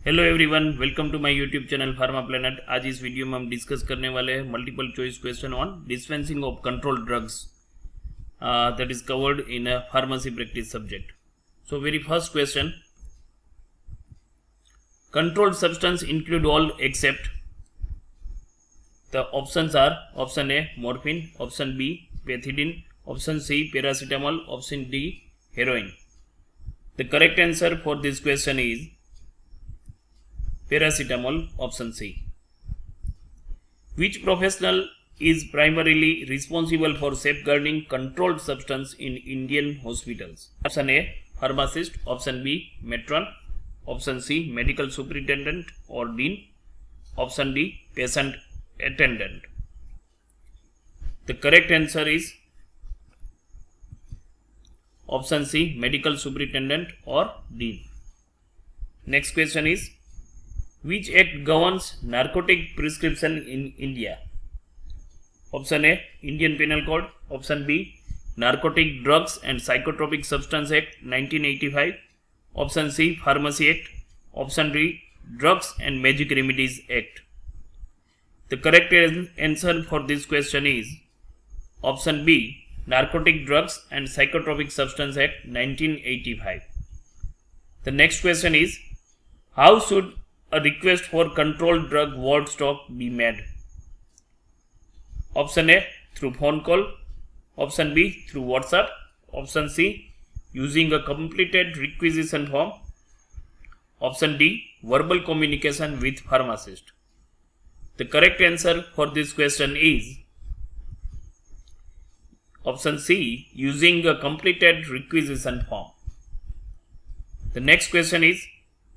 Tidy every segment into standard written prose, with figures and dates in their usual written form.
Hello everyone, welcome to my YouTube channel pharma planet. आज इस video में हम डिस्कस करने वाले हैं multiple choice question on dispensing of control drugs that is covered in a pharmacy practice subject. So very first question, controlled substance include all except the options are option A morphine, option B pethidine, option C paracetamol, option D heroin. The correct answer for this question is paracetamol, option C. Which professional is primarily responsible for safeguarding controlled substance in Indian hospitals? Option A pharmacist, option B matron, option C medical superintendent or dean, option D patient attendant. The correct answer is option C medical superintendent or dean. Next question is, which act governs narcotic prescription in India? Option A Indian Penal Code, option B Narcotic Drugs and Psychotropic Substance Act 1985, option C Pharmacy Act, option D Drugs and Magic Remedies Act. The correct answer for this question is option B Narcotic Drugs and Psychotropic Substance Act 1985. The next question is, how should a request for controlled drug ward stock be made? Option A through phone call, option B through WhatsApp, option C using a completed requisition form, option D verbal communication with pharmacist. The correct answer for this question is option C using a completed requisition form. The next question is,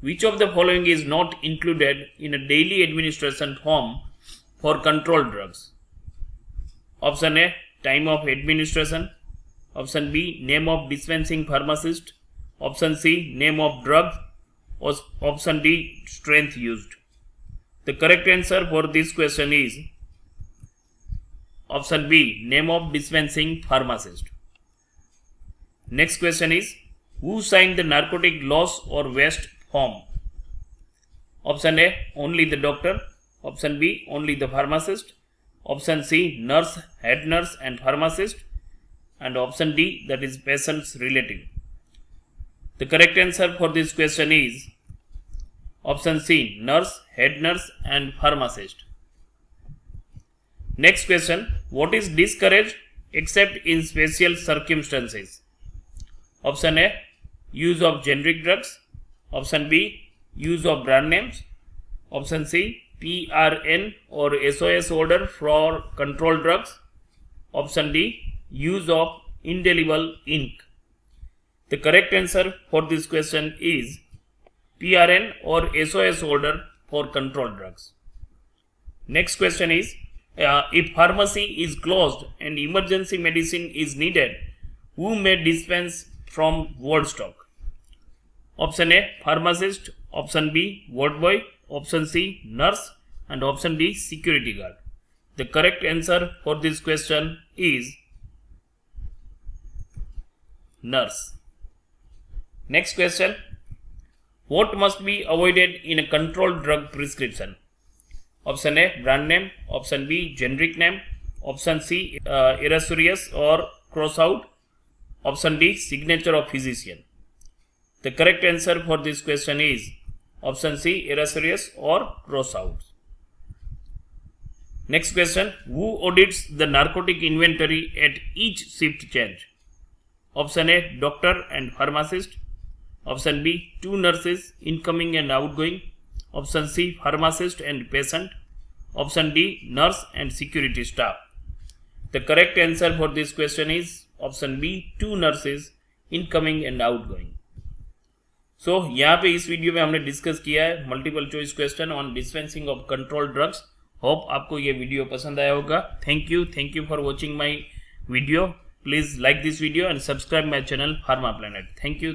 which of the following is not included in a daily administration form for controlled drugs? Option A time of administration, option B name of dispensing pharmacist, option C name of drug, or option D strength used. The correct answer for this question is option B name of dispensing pharmacist. Next question is, who signed the narcotic loss or waste form? Option A only the doctor, option B only the pharmacist, option C nurse, head nurse and pharmacist, and option D that is patient's relative. The correct answer for this question is option C nurse, head nurse and pharmacist. Next question, what is discouraged except in special circumstances? Option A use of generic drugs, option B use of brand names, option C PRN or SOS order for controlled drugs, option D use of indelible ink. The correct answer for this question is PRN or SOS order for controlled drugs. Next question is, if pharmacy is closed and emergency medicine is needed, who may dispense from ward stock? Option A pharmacist, option B ward boy, option C nurse and option D security guard. The correct answer for this question is nurse. Next question, what must be avoided in a controlled drug prescription? Option A brand name, option B generic name, option C erasurious or cross out, option D signature of physician. The correct answer for this question is option C erasurious or cross out. Next question, who audits the narcotic inventory at each shift change? Option A doctor and pharmacist, option B two nurses incoming and outgoing, option C pharmacist and patient, option D nurse and security staff. The correct answer for this question is option B two nurses incoming and outgoing. सो यहाँ पे इस video में हमने discuss किया है multiple choice question on dispensing of controlled drugs. Hope आपको ये video पसंद आया होगा। Thank you for watching my video. Please like this video and subscribe my channel pharma planet. Thank you.